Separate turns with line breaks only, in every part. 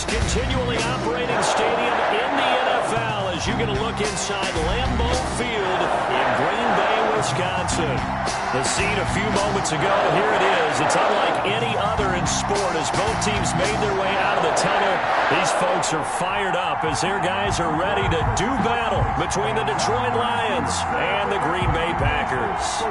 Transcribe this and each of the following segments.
continually operating stadium in the NFL as you get a look inside Lambeau Field in Green Bay, Wisconsin. The scene a few moments ago, here it is. It's unlike any other in sport as both teams made their way out of the tunnel. These folks are fired up as their guys are ready to do battle between the Detroit Lions and the Green Bay Packers.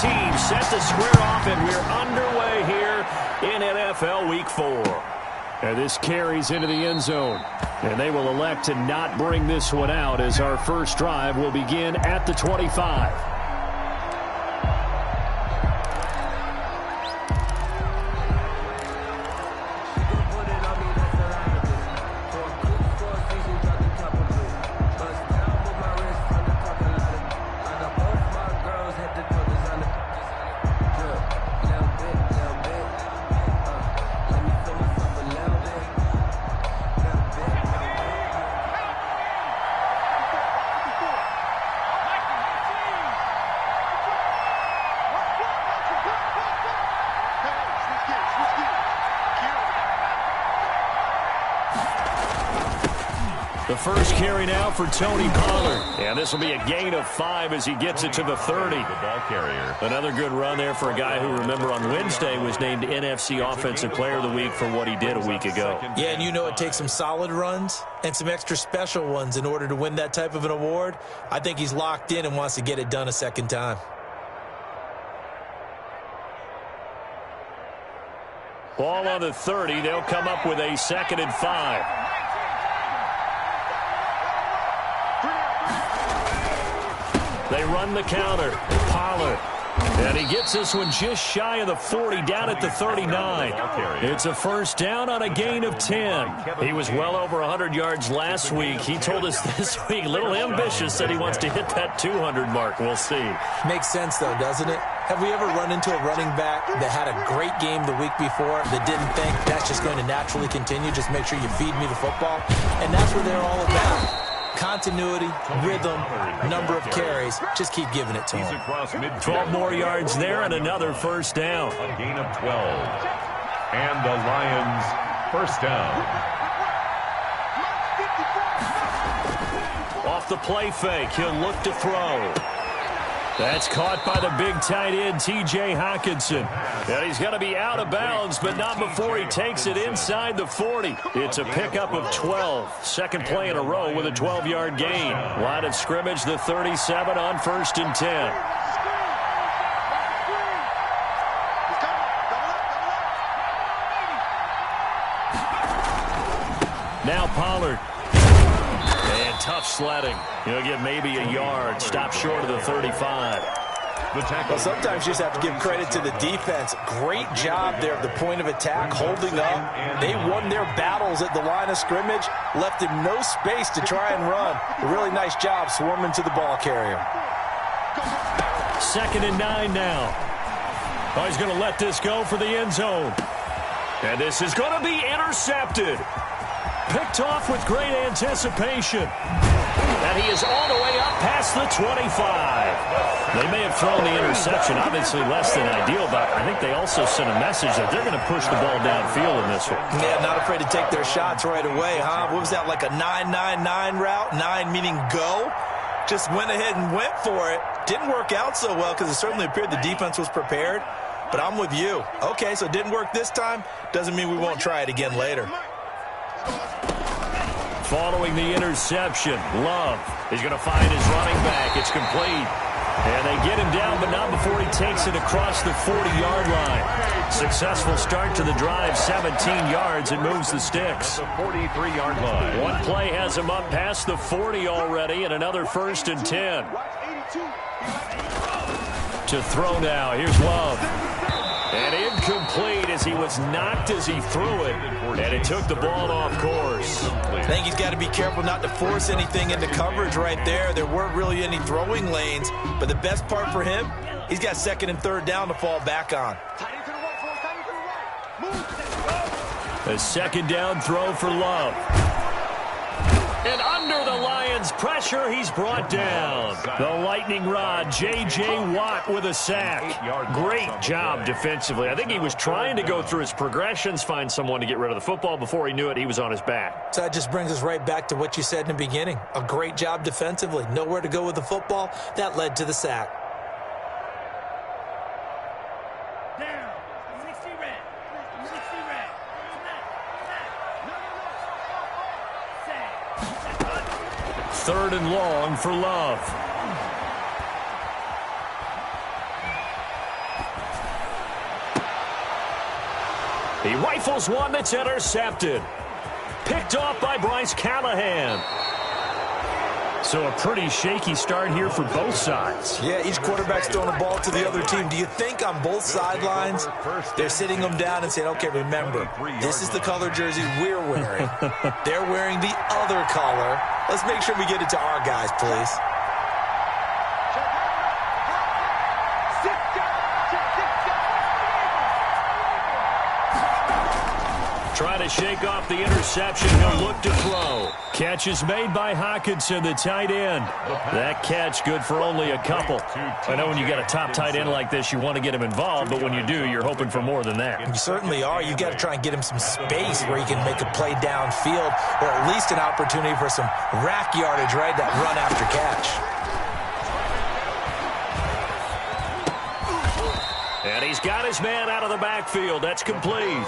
Teams set to square off, and we're underway here in NFL Week 4. And this carries into the end zone. And they will elect to not bring this one out as our first drive will begin at the 25. The first carry now for Tony Pollard. And this will be a gain of 5 as he gets it to the 30. The ball carrier. Another good run there for a guy who, remember, on Wednesday was named NFC Offensive Player of the Week for what he did a week ago.
Yeah, and you know it takes some solid runs and some extra special ones in order to win that type of an award. I think he's locked in and wants to get it done a second time.
Ball on the 30. They'll come up with a 2nd and 5. They run the counter. Pollard. And he gets this one just shy of the 40, down at the 39. It's a first down on a gain of 10. He was well over 100 yards last week. He told us this week, a little ambitious, that he wants to hit that 200 mark. We'll see.
Makes sense, though, doesn't it? Have we ever run into a running back that had a great game the week before that didn't think that's just going to naturally continue? Just make sure you feed me the football. And that's what they're all about. Continuity, rhythm, number of carries. Just keep giving it to him.
12 more yards there and another first down.
A gain of 12. And the Lions first down.
Off the play fake, he'll look to throw. That's caught by the big tight end, T.J. Hockenson. And he's going to be out of bounds, but not before he takes it inside the 40. It's a pickup of 12. Second play in a row with a 12-yard gain. Line of scrimmage, the 37 on 1st and 10. Now Pollard. And tough sledding. He'll get maybe a yard. Stop short of the 35.
Well, sometimes you just have to give credit to the defense. Great job there at the point of attack, holding up. They won their battles at the line of scrimmage, left him no space to try and run. A really nice job swarming to the ball carrier.
2nd and 9 now. Oh, he's going to let this go for the end zone. And this is going to be intercepted. Picked off with great anticipation. And he is all the way up past the 25. They may have thrown the interception, obviously less than ideal, but I think they also sent a message that they're going to push the ball downfield in this one.
Yeah, not afraid to take their shots right away, huh? What was that, like a 9-9-9 route? 9 meaning go? Just went ahead and went for it. Didn't work out so well because it certainly appeared the defense was prepared. But I'm with you. Okay, so it didn't work this time. Doesn't mean we won't try it again later.
Following the interception, Love is going to find his running back. It's complete. And they get him down, but not before he takes it across the 40-yard line. Successful start to the drive, 17 yards, and moves the sticks.
The 43-yard line.
One play has him up past the 40 already, and another 1st and 10. To throw now, here's Love. And incomplete as he was knocked as he threw it. And it took the ball off course.
I think he's got to be careful not to force anything into coverage right there. There weren't really any throwing lanes. But the best part for him, he's got 2nd and 3rd down to fall back on.
A second down throw for Love. And under the Lions' pressure, he's brought down. The lightning rod, J.J. Watt with a sack. Great job defensively. I think he was trying to go through his progressions, find someone to get rid of the football. Before he knew it, he was on his back.
So that just brings us right back to what you said in the beginning. A great job defensively. Nowhere to go with the football. That led to the sack.
Third and long for Love. He rifles one that's intercepted. Picked off by Bryce Callahan. So a pretty shaky start here for both sides.
Yeah, each quarterback's throwing the ball to the other team. Do you think on both sidelines they're sitting them down and saying, okay, remember, this is the color jersey we're wearing. They're wearing the other color. Let's make sure we get it to our guys, please.
Try to shake off the interception. He'll look to throw. Catch is made by Hockenson, the tight end. That catch good for only a couple. I know when you got a top tight end like this, you want to get him involved, but when you do, you're hoping for more than that.
You certainly are. You got to try and get him some space where he can make a play downfield, or at least an opportunity for some rack yardage, right? That run after catch.
And he's got his man out of the backfield. That's complete.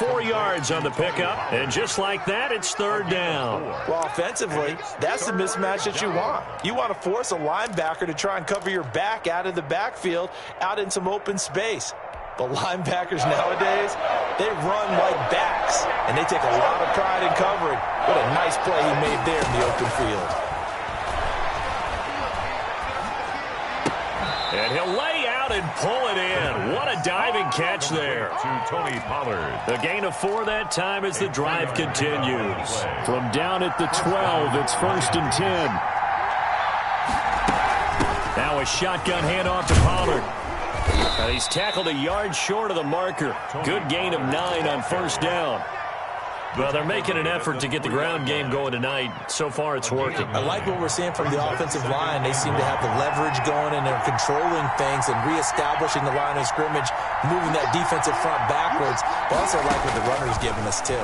4 yards on the pickup, and just like that, it's third down.
Well, offensively, that's the mismatch that you want. You want to force a linebacker to try and cover your back out of the backfield, out in some open space. But linebackers nowadays, they run like backs, and they take a lot of pride in covering. What a nice play he made there in the open field.
And he'll lay out and pull it in. What a diving catch there.
To Tony Pollard.
The gain of 4 that time as the drive continues. From down at the 12, it's 1st and 10. Now a shotgun handoff to Pollard. And he's tackled a yard short of the marker. Good gain of 9 on 1st down. Well, they're making an effort to get the ground game going tonight. So far, it's working.
I like what we're seeing from the offensive line. They seem to have the leverage going, and they're controlling things and reestablishing the line of scrimmage, moving that defensive front backwards. But also like what the runner's giving us, too.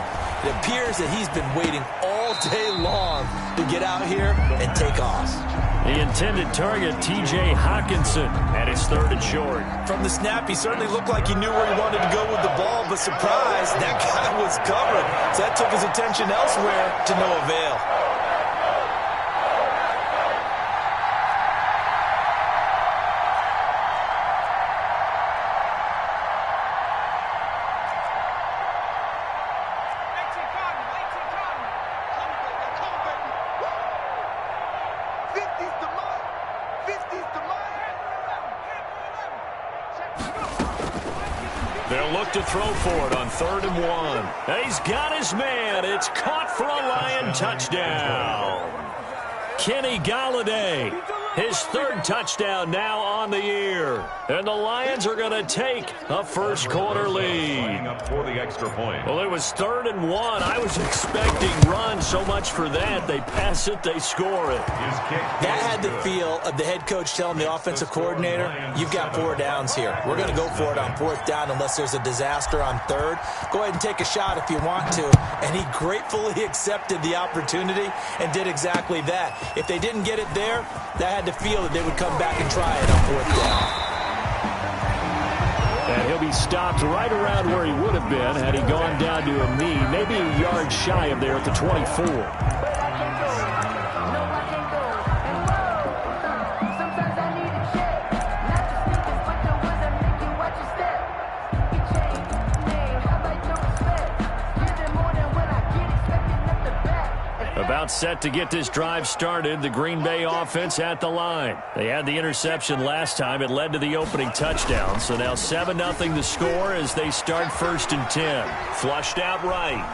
It appears that he's been waiting all day long to get out here and take off.
The intended target, T.J. Hockenson, and it's 3rd and short.
From the snap, he certainly looked like he knew where he wanted to go with the ball, but surprise, that guy was covered. So that took his attention elsewhere to no avail.
They'll look to throw for it on 3rd and 1. And he's got his man. It's caught for a Lion touchdown. Kenny Golladay, his 3rd touchdown now on the year. And the Lions are going to take a first-quarter lead.
Up for the extra point.
Well, it was 3rd and 1. I was expecting run, so much for that. They pass it, they score it.
That had the feel of the head coach telling the offensive coordinator, you've got 4 downs here. We're going to go for it on 4th down unless there's a disaster on 3rd. Go ahead and take a shot if you want to. And he gratefully accepted the opportunity and did exactly that. If they didn't get it there, that had the feel that they would come back and try it on 4th down.
And he'll be stopped right around where he would have been had he gone down to a knee, maybe a yard shy of there at the 24. About set to get this drive started, the Green Bay offense at the line. They had the interception last time. It led to the opening touchdown. So now 7-0 the score as they start 1st and 10. Flushed out right.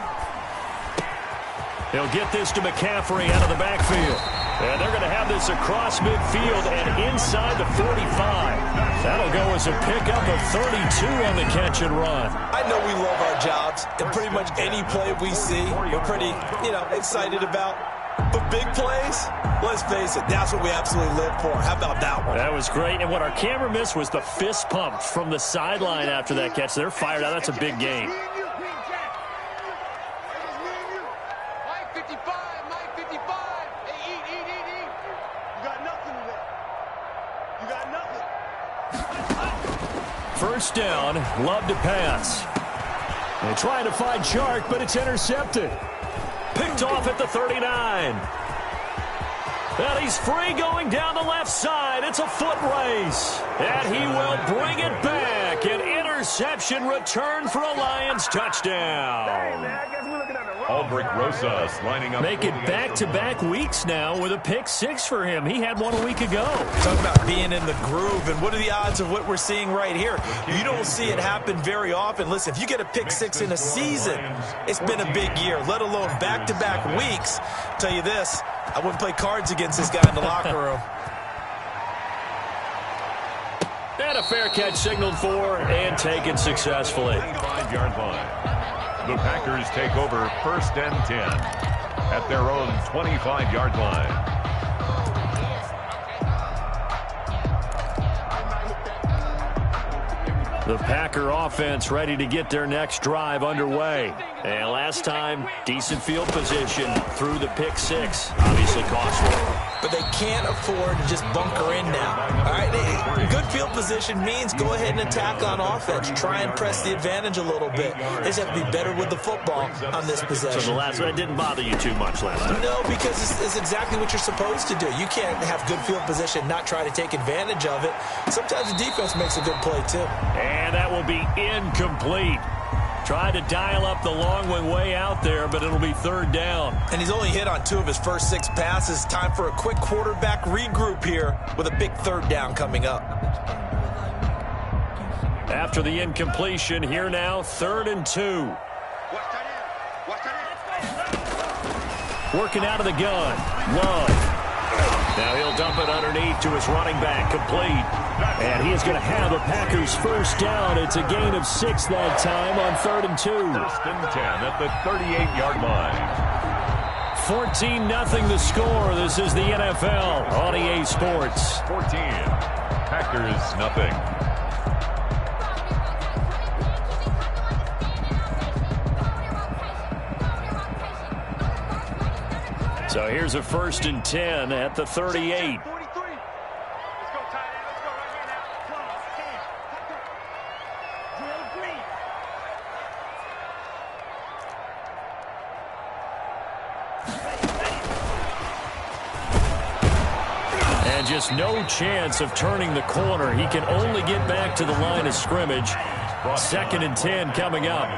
He'll get this to McCaffrey out of the backfield. And they're going to have this across midfield and inside the 45. That'll go as a pickup of 32 on the catch and run.
I know we love our jobs, and pretty much any play we see, we're pretty, excited about. But big plays, let's face it, that's what we absolutely live for. How about that one?
That was great. And what our camera missed was the fist pump from the sideline after that catch. They're fired out. That's a big game. First down, Love to pass. They're trying to find Chark, but it's intercepted. Picked off at the 39. And he's free going down the left side. It's a foot race. And he will bring it back. An interception return for a Lions touchdown.
Aldrich Rosas lining up.
Make it back-to-back weeks now with a pick six for him. He had one a week ago.
Talk about being in the groove, and what are the odds of what we're seeing right here? You don't see it happen very often. Listen, if you get a pick six in a season, it's been a big year, let alone back-to-back weeks. I'll tell you this, I wouldn't play cards against this guy in the locker room.
And a fair catch signaled for and taken successfully.
5-yard line. The Packers take over 1st and 10 at their own 25-yard line.
The Packer offense ready to get their next drive underway. And last time, decent field position through the pick six. Obviously costly.
But they can't afford to just bunker in now. All right, good field position means go ahead and attack on offense. Try and press the advantage a little bit. They just have to be better with the football on this possession.
So the last one didn't bother you too much last time?
No, because it's exactly what you're supposed to do. You can't have good field position, not try to take advantage of it. Sometimes the defense makes a good play too.
And that will be incomplete. Tried to dial up the long one way out there, but it'll be 3rd down.
And he's only hit on 2 of his first 6 passes. Time for a quick quarterback regroup here with a big 3rd down coming up.
After the incompletion, here now, 3rd and 2. Working out of the gun. Love. Now he'll dump it underneath to his running back, complete. And he is going to have the Packers' first down. It's a gain of 6 that time on 3rd and 2.
1st and 10 at the 38-yard line.
14-0 the score. This is the NFL on EA Sports.
14. Packers nothing.
So here's a 1st and 10 at the 38. And just no chance of turning the corner. He can only get back to the line of scrimmage. 2nd and 10 coming up.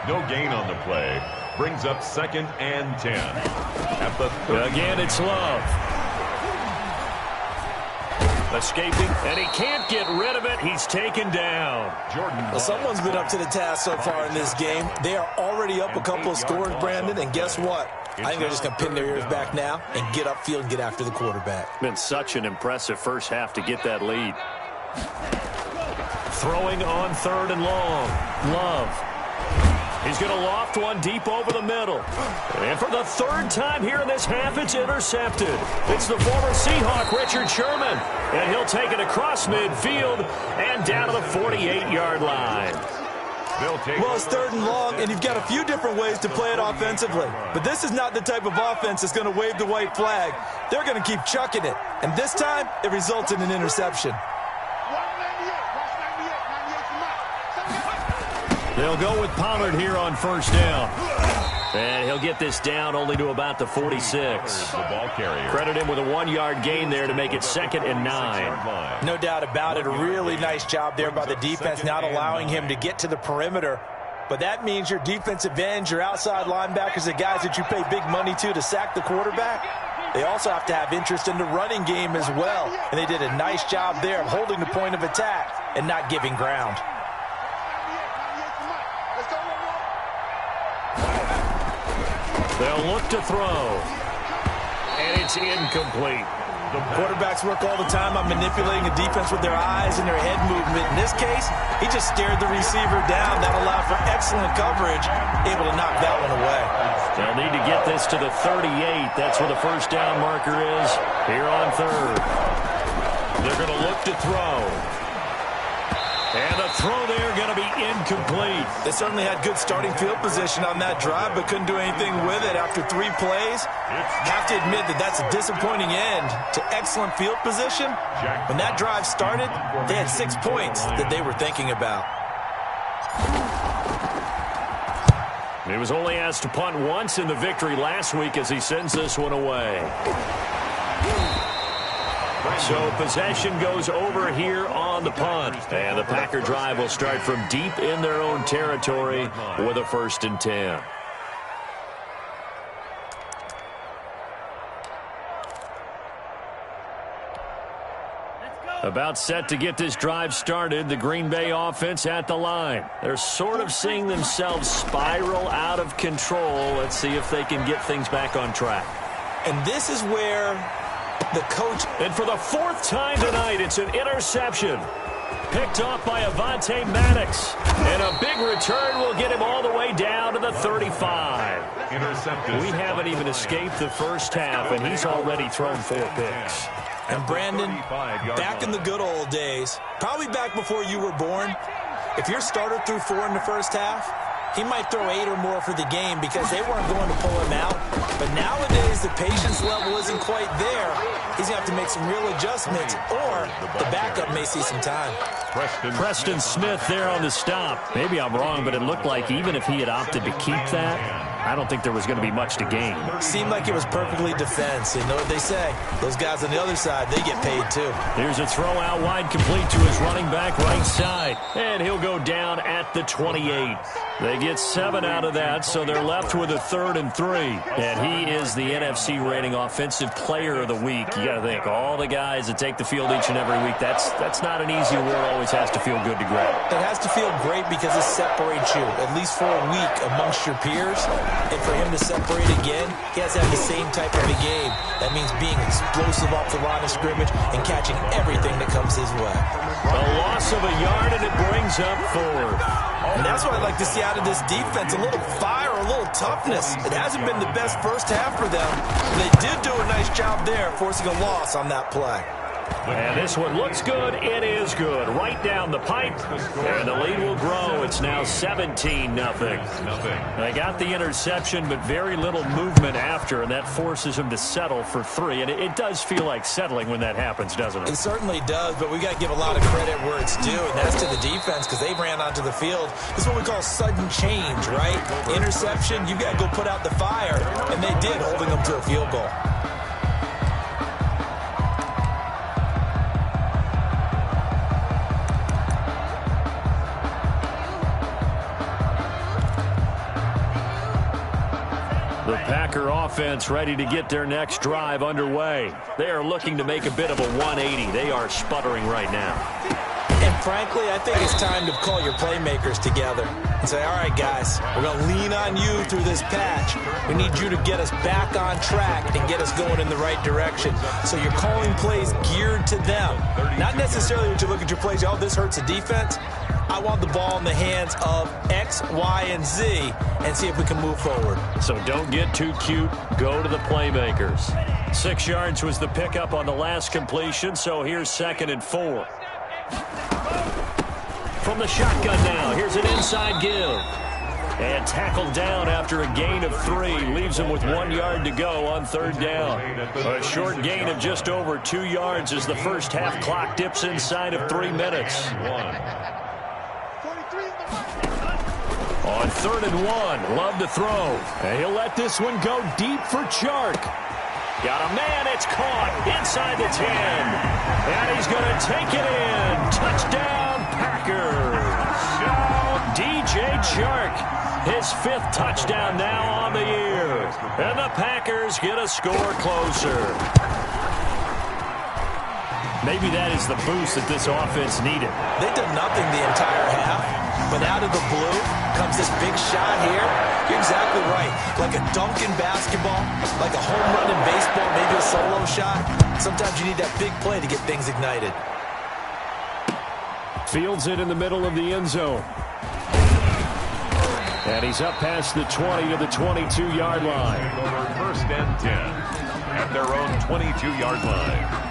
No gain on the play. Brings up 2nd and 10. At the 30.
Again, it's Love. Escaping, and he can't get rid of it. He's taken down.
Well, someone's been up to the task so far in this game. They are already up a couple of scores, Brandon, and guess what? I think they're just going to pin their ears back now and get upfield and get after the quarterback.
Been such an impressive first half to get that lead. Throwing on 3rd and long. Love. He's going to loft one deep over the middle. And for the 3rd time here in this half, it's intercepted. It's the former Seahawk, Richard Sherman. And he'll take it across midfield and down to the 48-yard line.
Well, it's 3rd and long, and you've got a few different ways to play it offensively. But this is not the type of offense that's going to wave the white flag. They're going to keep chucking it. And this time, it results in an interception.
They'll go with Pollard here on 1st down. And he'll get this down only to about the 46.
The ball carrier.
Credit him with a 1-yard gain there to make it 2nd and 9.
No doubt about it. A really nice job there by the defense, not allowing him to get to the perimeter. But that means your defensive ends, your outside linebackers, the guys that you pay big money to sack the quarterback, they also have to have interest in the running game as well. And they did a nice job there of holding the point of attack and not giving ground.
They'll look to throw. And It's incomplete.
Quarterbacks work all the time on manipulating a defense with their eyes and their head movement. In this case, he just stared the receiver down. That allowed for excellent coverage, able to knock that one away.
They'll need to get this to the 38. That's where the first down marker is here on third. They're going to look to throw. And the throw there going to be incomplete.
They certainly had good starting field position on that drive, but couldn't do anything with it after 3 plays. Have to admit that that's a disappointing end to excellent field position. When that drive started, they had 6 points that they were thinking about.
He was only asked to punt once in the victory last week as he sends this one away. So possession goes over here on the punt. And the Packer drive will start from deep in their own territory with a 1st and 10. About set to get this drive started, the Green Bay offense at the line. They're sort of seeing themselves spiral out of control. Let's see if they can get things back on track.
And this is where the coach...
And for the 4th time tonight, it's an interception. Picked off by Avonte Maddox. And a big return will get him all the way down to the 35.
Intercepted.
We haven't even escaped the first half, and he's already thrown 4 picks.
And Brandon, back in the good old days, probably back before you were born, if your starter threw 4 in the first half, he might throw 8 or more for the game because they weren't going to pull him out. But nowadays, the patience level isn't quite there. He's going to have to make some real adjustments, or the backup may see some time.
Preston Smith there on the stop. Maybe I'm wrong, but it looked like even if he had opted to keep that, I don't think there was going to be much to gain.
Seemed like it was perfectly defense. You know what they say. Those guys on the other side, they get paid too.
Here's a throw out wide complete to his running back right side. And he'll go down at the 28. They get 7 out of that, so they're left with a 3rd and 3. And he is the NFC rating offensive player of the week. You got to think, all the guys that take the field each and every week, that's not an easy award. Always has to feel good to grab.
It has to feel great because it separates you, at least for a week, amongst your peers. And for him to separate again, he has to have the same type of a game. That means being explosive off the line of scrimmage and catching everything that comes his way.
A loss of a yard, and it brings up 4.
And that's what I'd like to see out of this defense, a little fire, a little toughness. It hasn't been the best first half for them. They did do a nice job there, forcing a loss on that play.
And this one looks good. It is good. Right down the pipe. And the lead will grow. It's now 17-0. They got the interception, but very little movement after, and that forces them to settle for 3. And it does feel like settling when that happens, doesn't it?
It certainly does, but we got to give a lot of credit where it's due, and that's to the defense because they ran onto the field. This is what we call sudden change, right? Interception, you got to go put out the fire, and they did, holding them to a field goal.
The Packer offense ready to get their next drive underway. They are looking to make a bit of a 180. They are sputtering right now.
And frankly, I think it's time to call your playmakers together and say, all right, guys, we're going to lean on you through this patch. We need you to get us back on track and get us going in the right direction. So you're calling plays geared to them. Not necessarily what you look at your plays, oh, this hurts the defense. I want the ball in the hands of X, Y, and Z and see if we can move forward.
So don't get too cute. Go to the playmakers. 6 yards was the pickup on the last completion, so here's 2nd and 4. From the shotgun now, here's an inside give. And tackled down after a gain of 3. Leaves him with 1 yard to go on 3rd down. A short gain of just over 2 yards as the first half clock dips inside of 3 minutes. On 3rd and 1, Love to throw. And he'll let this one go deep for Chark. Got a man, it's caught inside the 10. And he's going to take it in. Touchdown, Packers. DJ Chark, his 5th touchdown now on the year. And the Packers get a score closer. Maybe that is the boost that this offense needed.
They did nothing the entire half. But out of the blue comes this big shot here. You're exactly right. Like a dunk in basketball, like a home run in baseball, maybe a solo shot. Sometimes you need that big play to get things ignited.
Fields it in the middle of the end zone. And he's up past the 20 to the 22-yard line.
Over first and 10 at their own 22-yard line.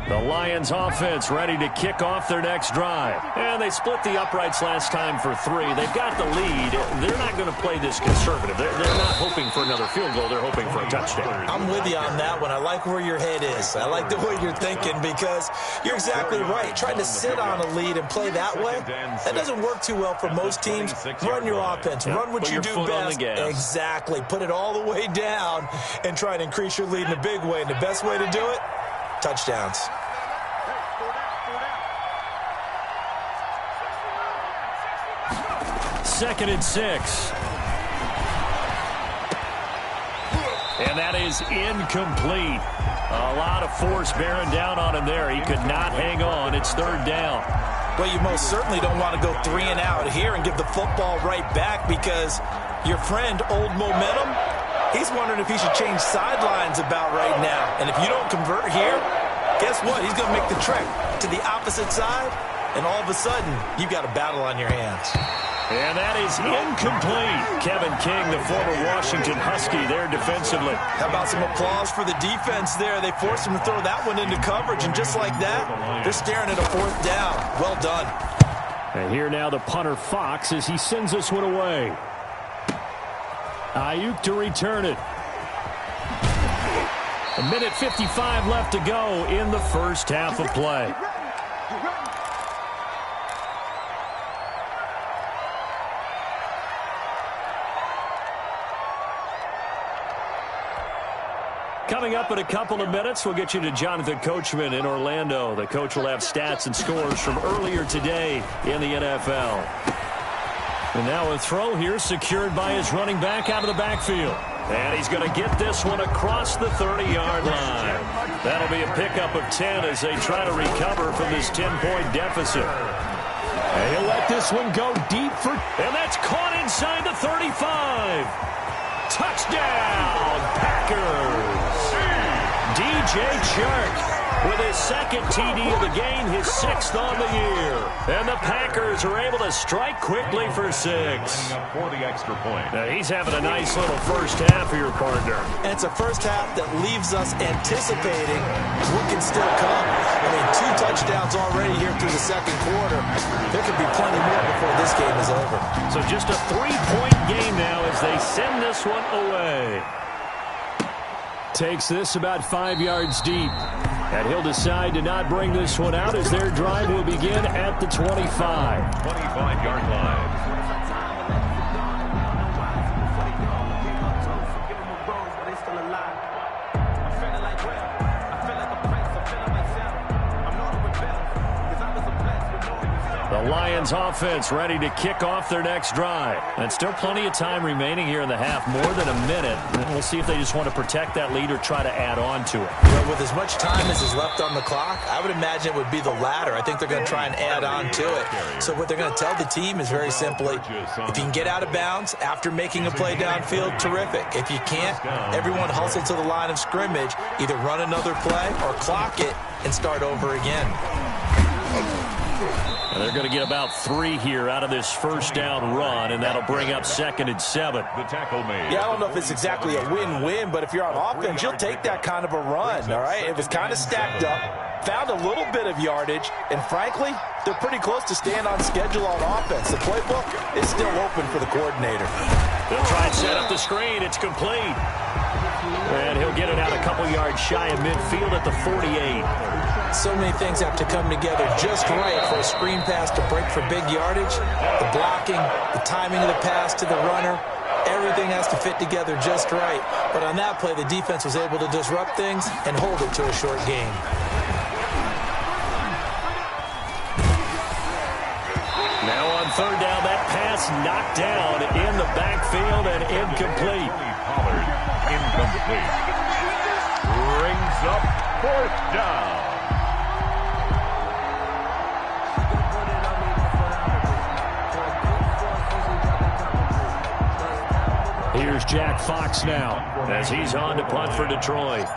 The Lions offense ready to kick off their next drive. And they split the uprights last time for 3. They've got the lead. They're not going to play this conservative. They're not hoping for another field goal. They're hoping for a touchdown.
I'm with you on that one. I like where your head is. I like the way you're thinking because you're exactly right. Trying to sit on a lead and play that way, that doesn't work too well for most teams. Run your offense. Run what you do best. Exactly. Put it all the way down and try to increase your lead in a big way. And the best way to do it, touchdowns.
Second and 6. And that is incomplete. A lot of force bearing down on him there. He could not hang on. It's third down.
Well, you most certainly don't want to go 3 and out here and give the football right back because your friend, Old Momentum, he's wondering if he should change sidelines about right now. And if you don't convert here, guess what? He's going to make the trek to the opposite side, and all of a sudden, you've got a battle on your hands.
And that is incomplete. Kevin King, the former Washington Husky, there defensively.
How about some applause for the defense there? They forced him to throw that one into coverage, and just like that, they're staring at a 4th down. Well done.
And here now the punter Fox as he sends this one away. Ayuk to return it. 1:55 left to go in the first half of play. Coming up in a couple of minutes, we'll get you to Jonathan Coachman in Orlando. The coach will have stats and scores from earlier today in the NFL. And now a throw here secured by his running back out of the backfield. And he's going to get this one across the 30-yard line. That'll be a pickup of 10 as they try to recover from this 10-point deficit. And he'll let this one go deep for... And that's caught inside the 35. Touchdown, Packers. DJ Chark with his second TD of the game, his 6th on the year. And the Packers are able to strike quickly for 6.
For the extra point.
Now he's having a nice little first half for your partner.
And it's a first half that leaves us anticipating what can still come. I mean, 2 touchdowns already here through the second quarter. There could be plenty more before this game is over.
So just a 3-point game now as they send this one away. Takes this about 5 yards deep. And he'll decide to not bring this one out as their drive will begin at the 25.
25-yard line.
The Lions offense ready to kick off their next drive. And still plenty of time remaining here in the half, more than a minute. And we'll see if they just want to protect that lead or try to add on to it.
Well, with as much time as is left on the clock, I would imagine it would be the latter. I think they're going to try and add on to it. So what they're going to tell the team is very simply, if you can get out of bounds after making a play downfield, terrific. If you can't, everyone hustle to the line of scrimmage, either run another play or clock it and start over again.
And they're going to get about 3 here out of this first down run, and that'll bring up 2nd and 7.
The tackle made.
Yeah, I don't know if it's exactly a win-win, but if you're on offense, you'll take that kind of a run, all right? It was kind of stacked up, found a little bit of yardage, and frankly, they're pretty close to staying on schedule on offense. The playbook is still open for the coordinator.
They'll try and set up the screen. It's complete. And he'll get it out a couple yards shy of midfield at the 48.
So many things have to come together just right for a screen pass to break for big yardage. The blocking, the timing of the pass to the runner, everything has to fit together just right. But on that play, the defense was able to disrupt things and hold it to a short game.
third down. That pass knocked down in the backfield and incomplete.
Pollard, incomplete. Brings up fourth down.
Here's Jack Fox now as he's on to punt for Detroit.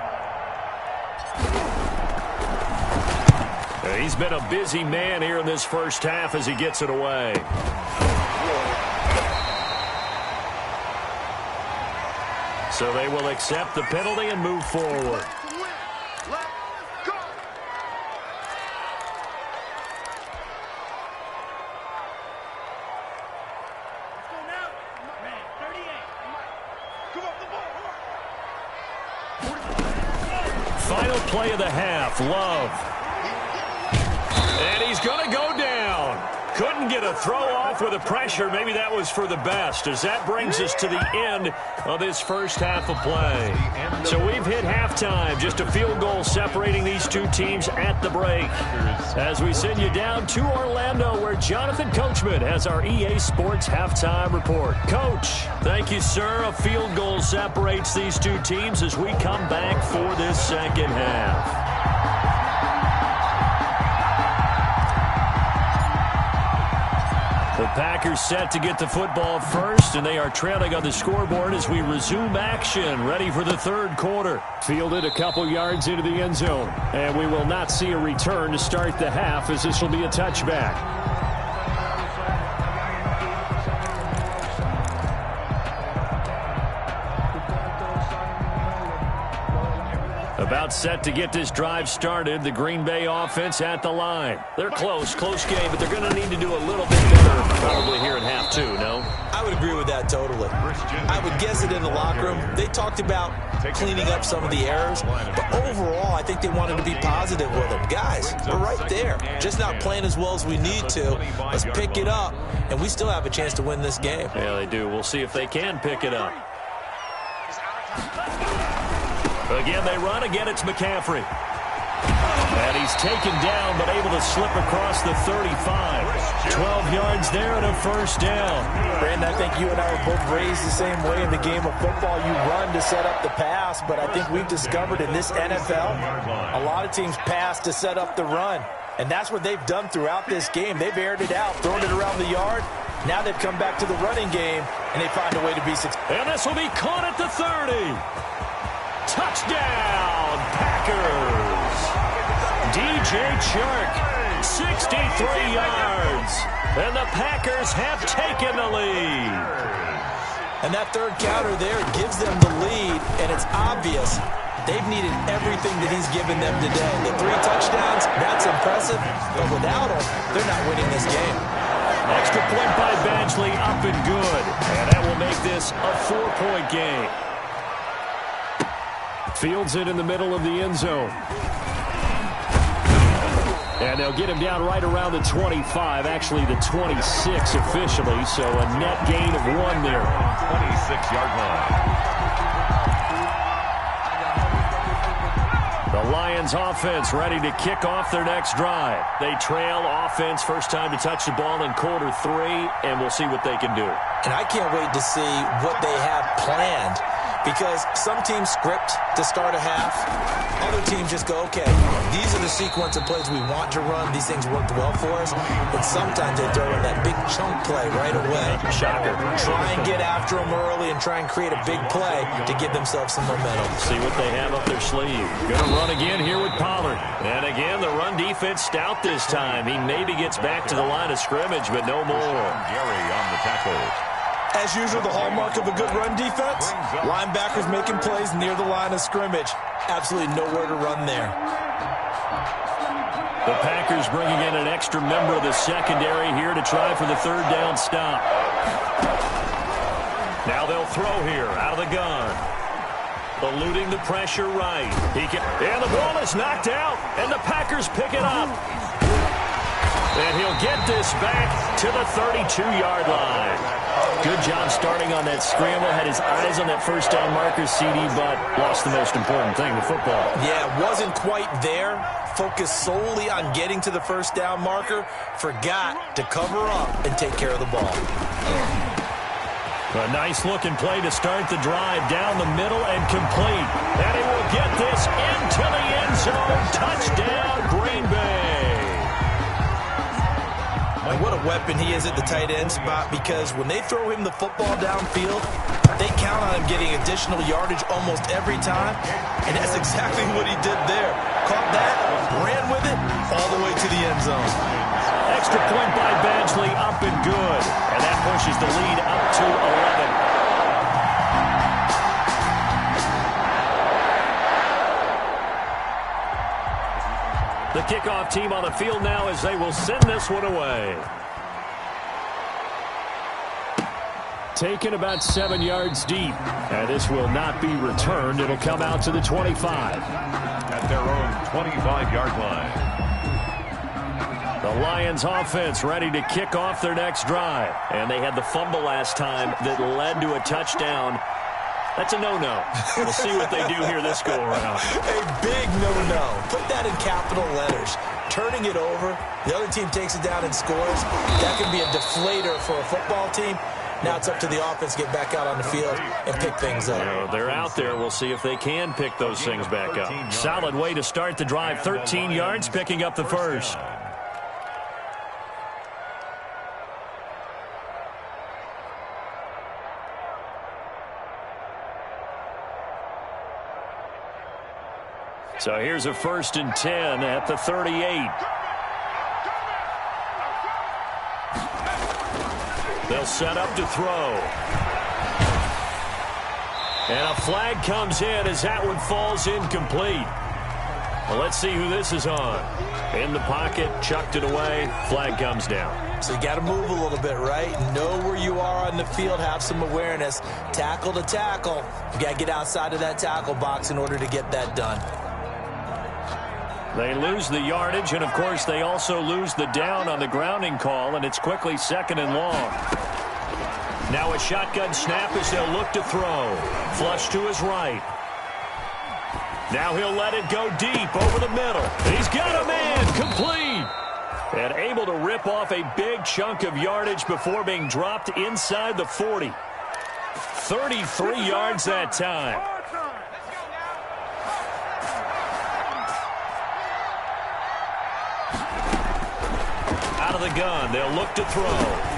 He's been a busy man here in this first half as he gets it away. So they will accept the penalty and move forward. Final play of the half, Love. And he's going to go down. Couldn't get a throw off with the pressure. Maybe that was for the best, as that brings us to the end of this first half of play. So we've hit halftime. Just a field goal separating these two teams at the break. As we send you down to Orlando, where Jonathan Coachman has our EA Sports halftime report. Coach, thank you, sir. A field goal separates these two teams as we come back for this second half. The Packers set to get the football first, and they are trailing on the scoreboard as we resume action, ready for the third quarter. Fielded a couple yards into the end zone, and we will not see a return to start the half, as this will be a touchback. About set to get this drive started. The Green Bay offense at the line. They're close game, but they're going to need to do a little bit better probably here in half two, no?
I would agree with that totally. I would guess it in the locker room. They talked about cleaning up some of the errors, but overall, I think they wanted to be positive with them. Guys, we're right there. Just not playing as well as we need to. Let's pick it up, and we still have a chance to win this game.
Yeah, they do. We'll see if they can pick it up. Again, they run. Again, it's McCaffrey. And he's taken down, but able to slip across the 35. 12 yards there and a first down.
Brandon, I think you and I were both raised the same way in the game of football. You run to set up the pass, but I think we've discovered in this NFL, a lot of teams pass to set up the run. And that's what they've done throughout this game. They've aired it out, thrown it around the yard. Now they've come back to the running game, and they find a way to be successful.
And this will be caught at the 30. Touchdown, Packers. DJ Chark, 63 yards. And the Packers have taken the lead.
And that third counter there gives them the lead, and it's obvious they've needed everything that he's given them today. The 3 touchdowns, that's impressive, but without them, they're not winning this game.
Extra point by Badgley, up and good. And that will make this a 4-point game. Fields it in the middle of the end zone. And they'll get him down right around the 25, actually the 26 officially, so a net gain of 1 there.
26-yard line.
The Lions offense ready to kick off their next drive. They trail offense, first time to touch the ball in quarter 3, and we'll see what they can do.
And I can't wait to see what they have planned, because some teams script to start a half. Other teams just go, okay, these are the sequence of plays we want to run. These things worked well for us. But sometimes they throw in that big chunk play right away.
Shocker.
Try and get after them early and try and create a big play to give themselves some momentum.
See what they have up their sleeve. Going to run again here with Pollard. And again, the run defense stout this time. He maybe gets back to the line of scrimmage, but no more.
Gary on the tackle.
As usual, the hallmark of a good run defense, linebackers making plays near the line of scrimmage.
Absolutely nowhere to run there.
The Packers bringing in an extra member of the secondary here to try for the third down stop. Now they'll throw here out of the gun. Eluding the pressure right. And the ball is knocked out, and the Packers pick it up. And he'll get this back to the 32-yard line. Good job starting on that scramble. Had his eyes on that first down marker, CD, but lost the most important thing, the football.
Yeah, wasn't quite there. Focused solely on getting to the first down marker. Forgot to cover up and take care of the ball.
A nice-looking play to start the drive down the middle and complete. And he will get this into the end zone. Touchdown, Green Bay.
And what a weapon he is at the tight end spot, because when they throw him the football downfield, they count on him getting additional yardage almost every time. And that's exactly what he did there. Caught that, ran with it, all the way to the end zone.
Extra point by Badgley, up and good. And that pushes the lead up to 11. The kickoff team on the field now as they will send this one away. Taken about 7 yards deep. And this will not be returned. It'll come out to the 25.
At their own 25-yard line.
The Lions offense ready to kick off their next drive. And they had the fumble last time that led to a touchdown. That's a no-no. We'll see what they do here this go-around.
A big no-no. Put that in capital letters. Turning it over, the other team takes it down and scores. That can be a deflator for a football team. Now it's up to the offense to get back out on the field and pick things up.
They're out there. We'll see if they can pick those things back up. Solid way to start the drive. 13 yards, picking up the first. So here's a 1st and 10 at the 38. They'll set up to throw. And a flag comes in as that one falls incomplete. Well, let's see who this is on. In the pocket, chucked it away, flag comes down.
So you got to move a little bit, right? Know where you are on the field, have some awareness. Tackle to tackle. You got to get outside of that tackle box in order to get that done.
They lose the yardage, and, of course, they also lose the down on the grounding call, and it's quickly 2nd and long. Now a shotgun snap as they'll look to throw. Flush to his right. Now he'll let it go deep over the middle. He's got a man, complete. And able to rip off a big chunk of yardage before being dropped inside the 40. 33 yards that time. Out of the gun, they'll look to throw.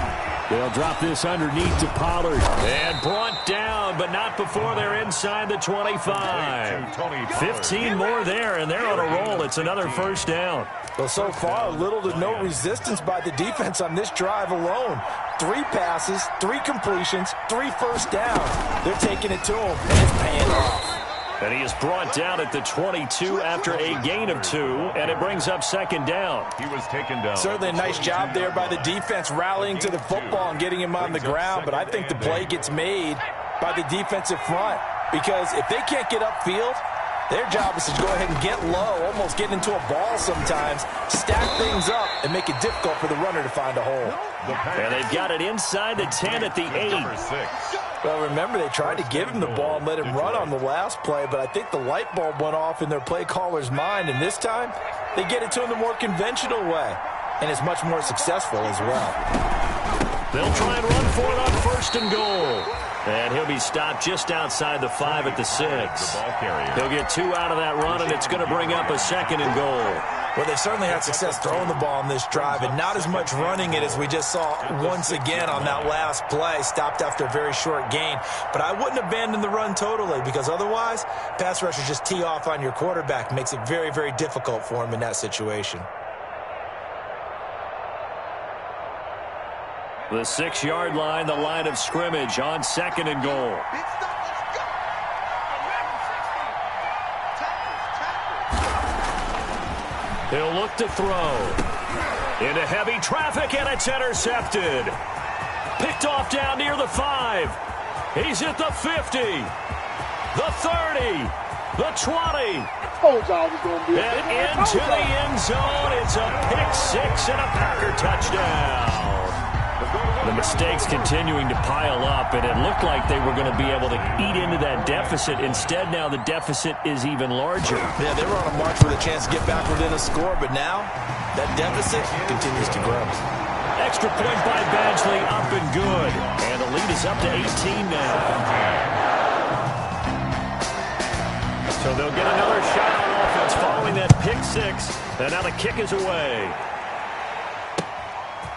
They'll drop this underneath to Pollard. And brought down, but not before they're inside the 25. 15 more there, and they're on a roll. It's another 1st down.
Well, so far, little to no resistance by the defense on this drive alone. 3 passes, 3 completions, 3 first downs. They're taking it to him, and it's paying off.
And he is brought down at the 22 after a gain of 2, and it brings up 2nd down.
He was taken down.
Certainly a nice job there by the defense rallying to the football and getting him on the ground, but I think the play gets made by the defensive front, because if they can't get upfield, their job is to go ahead and get low, almost get into a ball sometimes, stack things up, and make it difficult for the runner to find a hole.
And they've got it inside the 10 at the 8.
Well, remember, they tried to give him the ball and let him run on the last play, but I think the light bulb went off in their play caller's mind, and this time they get it to him the more conventional way, and it's much more successful as well.
They'll try and run for it on 1st and goal. And he'll be stopped just outside the 5 at the 6. He'll get 2 out of that run, and it's going to bring up a 2nd and goal.
Well, they've certainly had success throwing the ball in this drive, and not as much running it as we just saw once again on that last play. Stopped after a very short gain. But I wouldn't abandon the run totally, because otherwise, pass rushers just tee off on your quarterback. Makes it very, very difficult for him in that situation.
The 6-yard line, the line of scrimmage on 2nd and goal. He'll look to throw. Into heavy traffic, and it's intercepted. Picked off down near the 5. He's at the 50. The 30. the 20.
Told y'all it was going to be
And into the end zone. It's a pick six and a Packer touchdown. The mistakes continuing to pile up, and it looked like they were going to be able to eat into that deficit. Instead, now the deficit is even larger.
Yeah, they were on a march with a chance to get back within a score, but now that deficit continues to grow.
Extra point by Badgley, up and good. And the lead is up to 18 now. So they'll get another shot on offense following that pick six. And now the kick is away.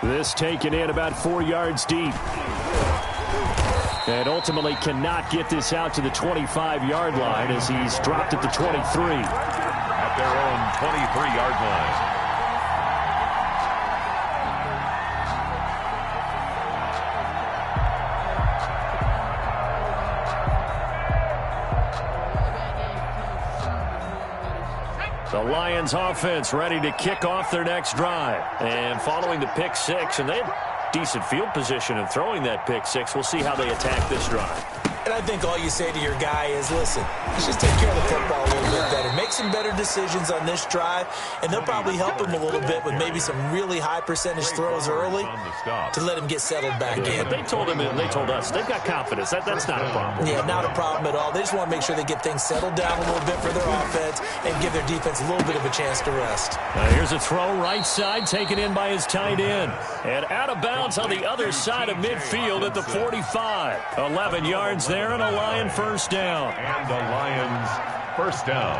This taken in about 4 yards deep. And ultimately cannot get this out to the 25-yard line as he's dropped at the 23.
At their own 23-yard line.
The Lions offense ready to kick off their next drive. And following the pick six, and they had decent field position in throwing that pick six. We'll see how they attack this drive.
And I think all you say to your guy is, listen, let's just take care of the football a little bit better. Make some better decisions on this drive, and they'll probably help him a little bit with maybe some really high percentage throws early to let him get settled back in.
But they told him, and they told us, they've got confidence. That's not a problem.
Yeah, not a problem at all. They just want to make sure they get things settled down a little bit for their offense and give their defense a little bit of a chance to rest.
Here's a throw right side, taken in by his tight end. And out of bounds on the other side of midfield at the 45. 11 yards there and a Lion first down.
And the Lions first down.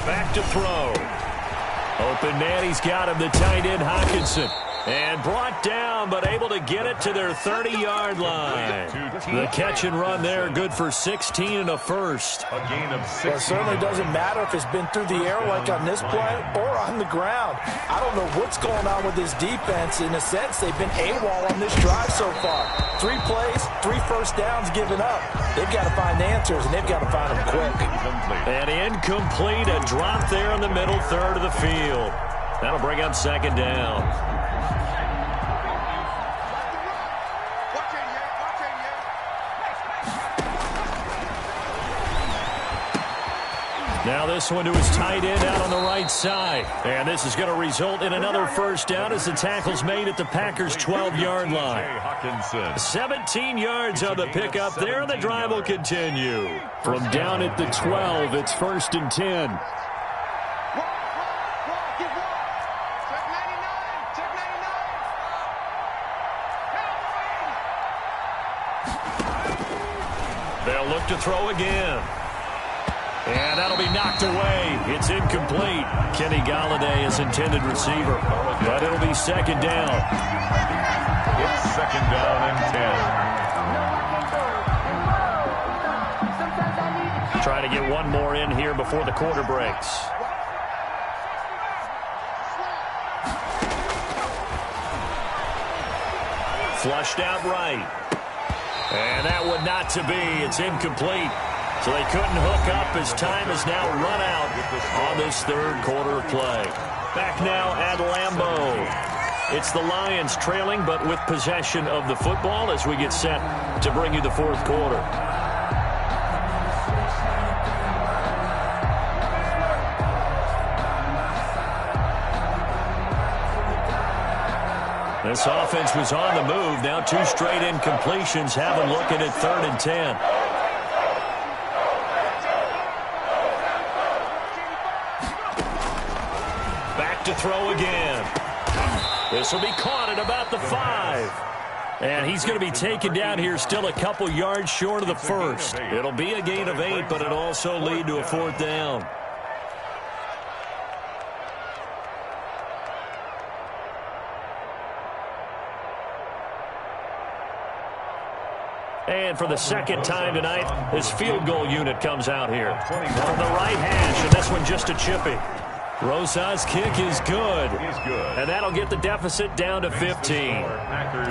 Back to throw. Open man, he's got him, the tight end Hawkinson. And brought down, but able to get it to their 30-yard line. The catch and run there, good for 16 and a first.
A gain of 6.
Well, it certainly doesn't matter if it's been through the air like on this play or on the ground. I don't know what's going on with this defense. In a sense, they've been AWOL on this drive so far. 3 plays, 3 first downs given up. They've got to find answers, and they've got to find them quick.
And incomplete, a drop there in the middle third of the field. That'll bring up second down. Now this one to his tight end out on the right side. And this is going to result in another first down as the tackle's made at the Packers' 12-yard line. 17 yards on the pickup there, and the drive will continue. From down at the 12, it's 1st and 10. They'll look to throw again. And that'll be knocked away. It's incomplete. Kenny Golladay is intended receiver. But it'll be second down.
It's second down and 10.
Try to get one more in here before the quarter breaks. Flushed out right. And that one not to be. It's incomplete. So they couldn't hook up as time is now run out on this third quarter of play. Back now at Lambeau. It's the Lions trailing, but with possession of the football as we get set to bring you the fourth quarter. This offense was on the move. Now 2 straight incompletions have them looking at 3rd and 10. To throw again. This will be caught at about the 5. And he's going to be taken down here still a couple yards short of the first. It'll be a gain of 8, but it'll also lead to a 4th down. And for the second time tonight, this field goal unit comes out here. From the right hash, and this one just a chippy. Rosas' kick is good.
He's good.
And that'll get the deficit down to 15.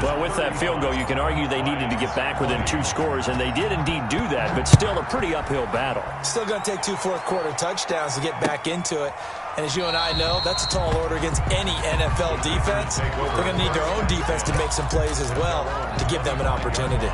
Well, with that field goal, you can argue they needed to get back within 2 scores, and they did indeed do that, but still a pretty uphill battle.
Still going to take 2 fourth-quarter touchdowns to get back into it. And as you and I know, that's a tall order against any NFL defense. They're going to need their own defense to make some plays as well to give them an opportunity.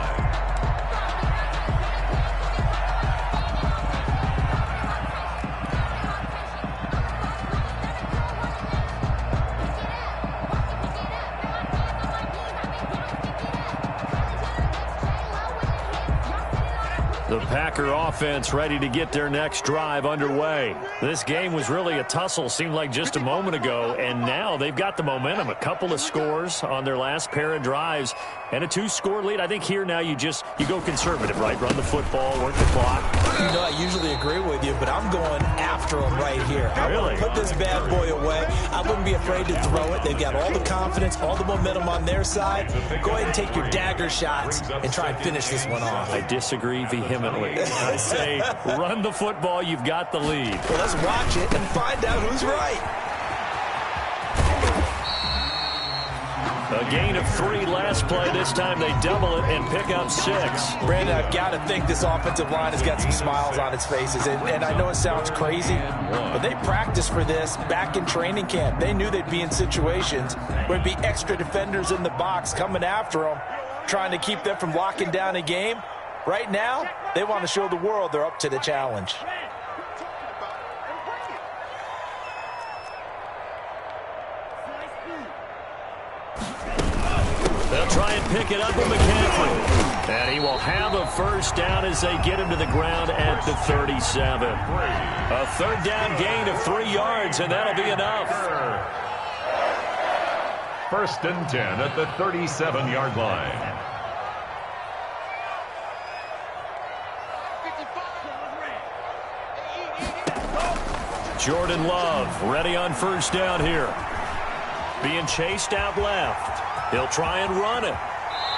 The Packer offense ready to get their next drive underway. This game was really a tussle, seemed like just a moment ago, and now they've got the momentum. A couple of scores on their last pair of drives and a 2-score lead. I think here now you go conservative, right? Run the football, work the clock.
You know, I usually agree with you, but I'm going after them right here. I want to put this bad boy away. I wouldn't be afraid to throw it. They've got all the confidence, all the momentum on their side. Go ahead and take your dagger shots and try and finish this one off.
I disagree vehemently. I say run the football. You've got the lead.
Well, let's watch it and find out who's right.
A gain of 3 last play. This time they double it and pick up 6.
Brandon, I've got to think this offensive line has got some smiles on its faces. And I know it sounds crazy, but they practiced for this back in training camp. They knew they'd be in situations where there'd be extra defenders in the box coming after them, trying to keep them from locking down a game. Right now, they want to show the world they're up to the challenge.
They'll try and pick it up with McCaffrey. And he will have a first down as they get him to the ground at the 37. A third down gain of 3 yards, and that'll be enough.
1st and 10 at the 37-yard line.
Jordan Love ready on first down here. Being chased out left. He'll try and run it.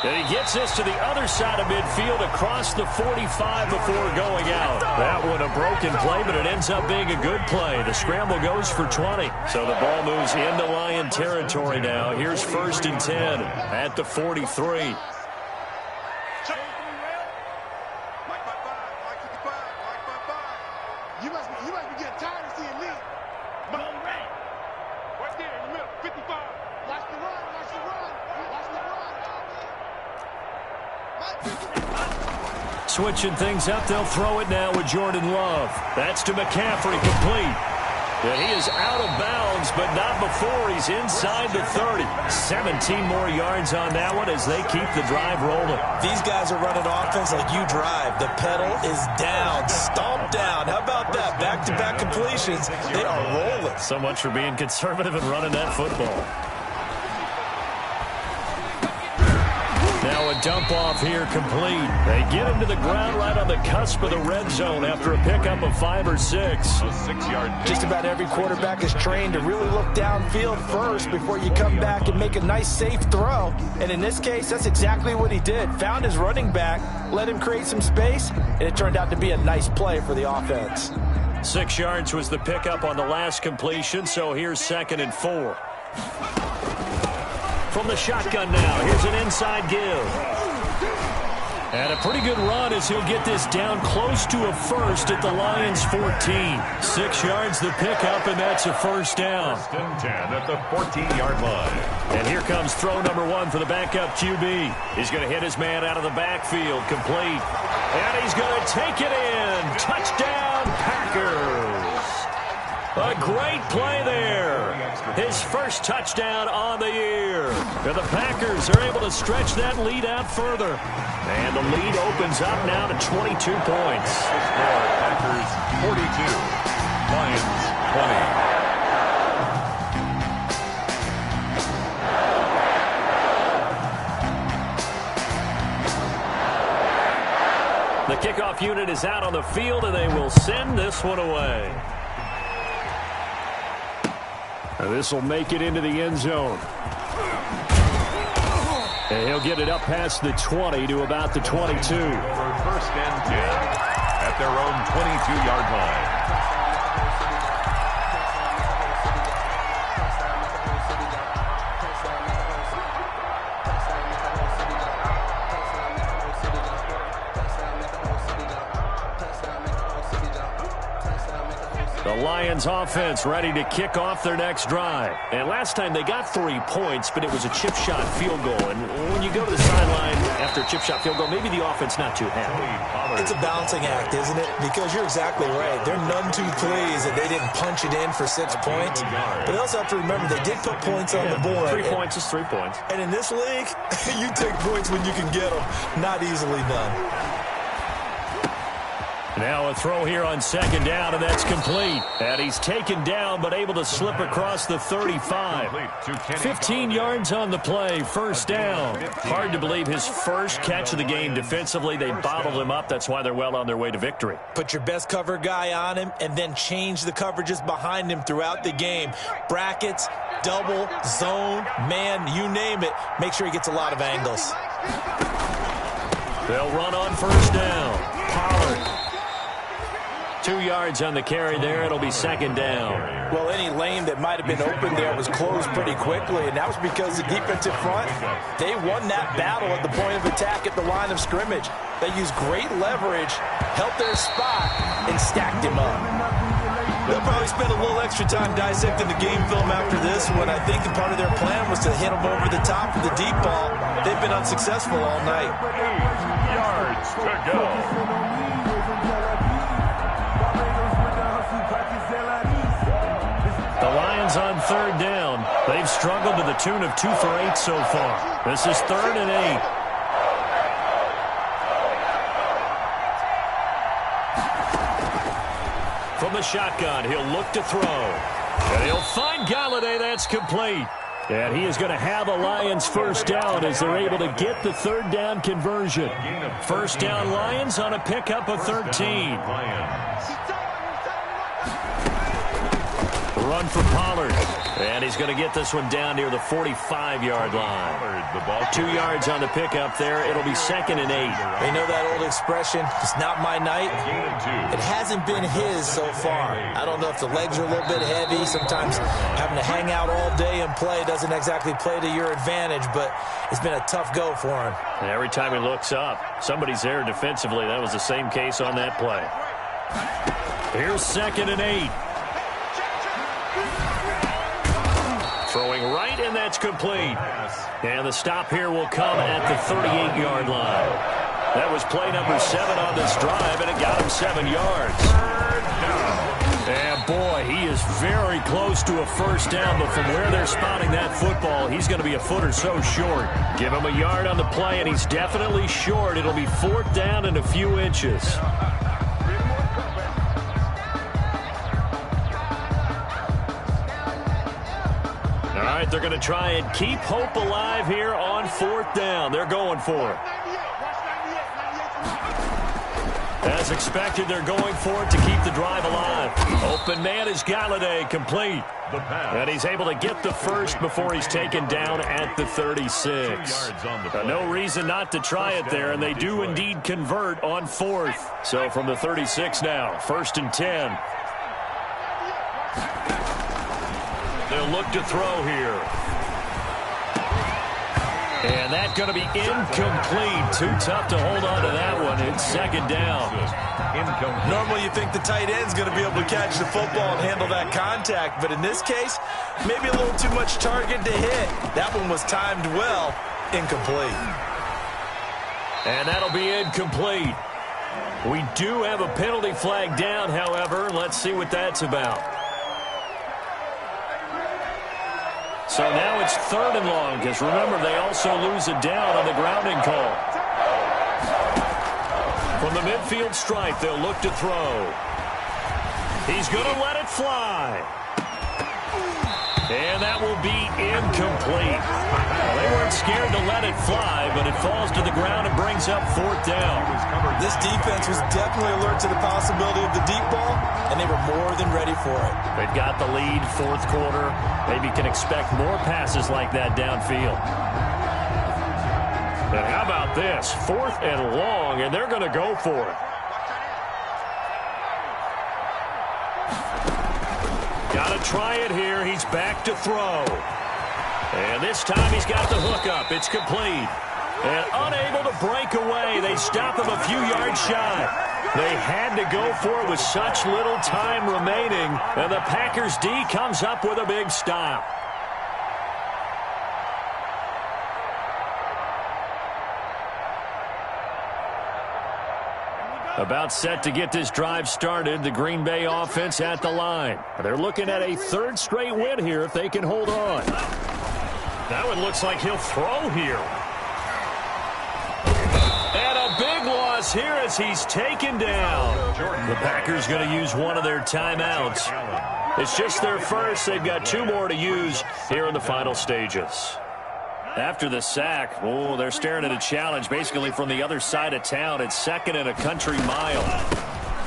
And he gets this to the other side of midfield across the 45 before going out. That one a broken play, but it ends up being a good play. The scramble goes for 20. So the ball moves into Lion territory now. Here's 1st and 10 at the 43.
You must be getting tired of seeing Lee. Right there in the middle, 55. Watch the run, watch the run, watch the run.
Switching things up, they'll throw it now with Jordan Love. That's to McCaffrey, complete. And he is out of bounds, but not before he's inside the 30. 17 more yards on that one as they keep the drive rolling.
These guys are running offense like you drive. The pedal is down, stomped down. How about that? Back-to-back completions. They are rolling.
So much for being conservative and running that football. Now a dump off here complete. They get him to the ground right on the cusp of the red zone after a pickup of 5 or 6.
A 6-yard pick.
Just about every quarterback is trained to really look downfield first before you come back and make a nice, safe throw. And in this case, that's exactly what he did. Found his running back, let him create some space, and it turned out to be a nice play for the offense.
6 yards was the pickup on the last completion, so here's 2nd and 4. From the shotgun now, here's an inside give. And a pretty good run as he'll get this down close to a first at the Lions' 14. 6 yards the pickup, and that's a first down.
1st and 10 at the 14-yard line.
And here comes throw number 1 for the backup QB. He's going to hit his man out of the backfield, complete. And he's going to take it in. Touchdown, Packers. A great play there. His first touchdown on the year. And the Packers are able to stretch that lead out further. And the lead opens up now to 22 points.
Score, Packers 42, Lions 20.
The kickoff unit is out on the field, and they will send this one away. This will make it into the end zone. And he'll get it up past the 20 to about the 22.
For 1st and 10 at their own 22-yard line.
The Lions offense ready to kick off their next drive. And last time they got 3 points, but it was a chip shot field goal. And when you go to the sideline after a chip shot field goal, maybe the offense not too happy.
It's a balancing act, isn't it? Because you're exactly right. They're none too pleased that they didn't punch it in for 6 points. But they also have to remember they did put points on the board.
3 points is 3 points.
And in this league, you take points when you can get them. Not easily done.
Now a throw here on second down, and that's complete. And he's taken down, but able to slip across the 35. 15 yards on the play, first down. Hard to believe his first catch of the game defensively. They bottled him up. That's why they're well on their way to victory.
Put your best cover guy on him, and then change the coverages behind him throughout the game. Brackets, double, zone, man, you name it. Make sure he gets a lot of angles.
They'll run on first down. Pollard. 2 yards on the carry there. It'll be second down.
Well, any lane that might have been open there was closed pretty quickly, and that was because the defensive front, they won that battle at the point of attack at the line of scrimmage. They used great leverage, held their spot, and stacked him up. They'll probably spend a little extra time dissecting the game film after this one. I think part of their plan was to hit them over the top of the deep ball. They've been unsuccessful all night.
8 yards to go.
The Lions on third down. They've struggled to the tune of 2 for 8 so far. This is 3rd and 8. From the shotgun, he'll look to throw. And he'll find Galladay. That's complete. And he is going to have a Lions first down as they're able to get the third down conversion. First down Lions on a pickup of 13. Run for Pollard. And he's going to get this one down near the 45-yard line. 2 yards on the pickup there. It'll be 2nd and 8.
You know that old expression, it's not my night? It hasn't been his so far. I don't know if the legs are a little bit heavy. Sometimes having to hang out all day and play doesn't exactly play to your advantage, but it's been a tough go for him.
And every time he looks up, somebody's there defensively. That was the same case on that play. Here's 2nd and 8. Throwing right, and that's complete. And the stop here will come at the 38-yard line. That was play number 7 on this drive, and it got him 7 yards. And boy, he is very close to a first down, but from where they're spotting that football, he's going to be a foot or so short. Give him a yard on the play, and he's definitely short. It'll be 4th down and a few inches. All right, they're going to try and keep hope alive here on 4th down. They're going for it. As expected, they're going for it to keep the drive alive. Open man is Galladay, complete. And he's able to get the first before he's taken down at the 36. No reason not to try it there, and they do indeed convert on 4th. So from the 36 now, 1st and 10. They'll look to throw here. And that's going to be incomplete. Too tough to hold on to that one. It's 2nd down.
Normally you think the tight end's going to be able to catch the football and handle that contact, but in this case, maybe a little too much target to hit. That one was timed well. Incomplete.
And that'll be incomplete. We do have a penalty flag down, however. Let's see what that's about. So now it's 3rd and long, because remember, they also lose a down on the grounding call. From the midfield stripe, they'll look to throw. He's going to let it fly. And that will be incomplete. They weren't scared to let it fly, but it falls to the ground and brings up 4th down.
This defense was definitely alert to the possibility of the deep ball, and they were more than ready for it.
They've got the lead, 4th quarter. Maybe can expect more passes like that downfield. And how about this? 4th and long, and they're going to go for it. Got to try it here. He's back to throw. And this time he's got the hook up. It's complete. And unable to break away. They stop him a few yards shy. They had to go for it with such little time remaining, and the Packers D comes up with a big stop. About set to get this drive started, the Green Bay offense at the line. They're looking at a third straight win here if they can hold on. That one looks like he'll throw here. And a big loss here as he's taken down. The Packers going to use one of their timeouts. It's just their first. They've got 2 more to use here in the final stages. After the sack, they're staring at a challenge basically from the other side of town. It's second and a country mile.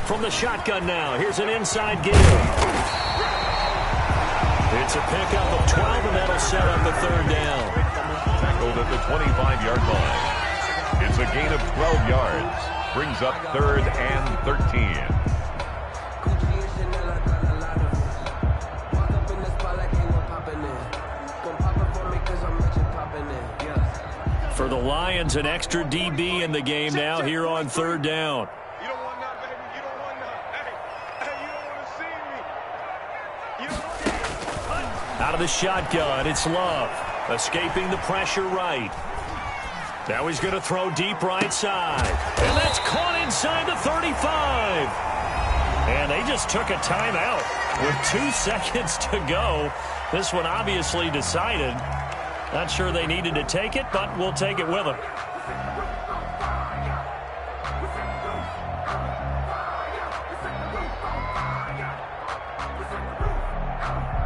From the shotgun now, here's an inside give. It's a pickup of 12, and that'll set up the third down.
Tackled at the 25-yard line. It's a gain of 12 yards. Brings up 3rd and 13.
For the Lions, an extra DB in the game now here on 3rd down.
You don't want that, baby. You don't want that. Hey, you don't want to see me. You don't want that.
Out of the shotgun, it's Love. Escaping the pressure right. Now he's going to throw deep right side. And that's caught inside the 35. And they just took a timeout with 2 seconds to go. This one obviously decided. Not sure they needed to take it, but we'll take it with them.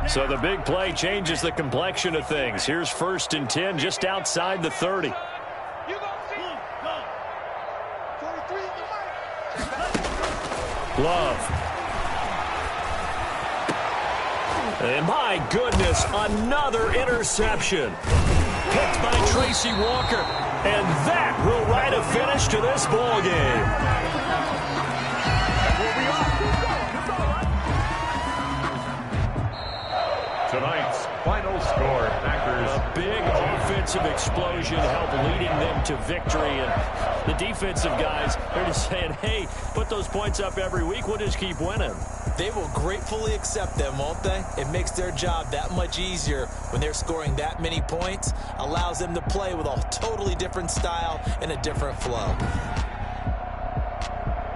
So the big play changes the complexion of things. Here's 1st and 10 just outside the 30.
You gonna see? 43, you might.
Love. And my goodness, another interception. Picked by Tracy Walker. And that will write a finish to this ball game.
Tonight's final score, Packers.
A big offensive explosion helped leading them to victory. And the defensive guys, they're just saying, hey, put those points up every week. We'll just keep winning.
They will gratefully accept them, won't they? It makes their job that much easier when they're scoring that many points. Allows them to play with a totally different style and a different flow.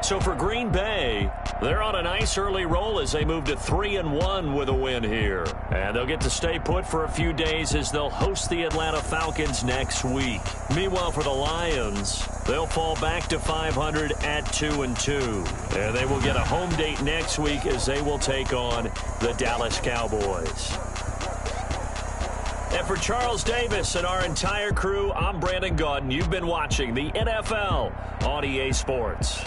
So for Green Bay, they're on a nice early roll as they move to 3-1 with a win here. And they'll get to stay put for a few days as they'll host the Atlanta Falcons next week. Meanwhile, for the Lions, they'll fall back to 500 at 2-2. And they will get a home date next week as they will take on the Dallas Cowboys. And for Charles Davis and our entire crew, I'm Brandon Gaudin. You've been watching the NFL on EA Sports.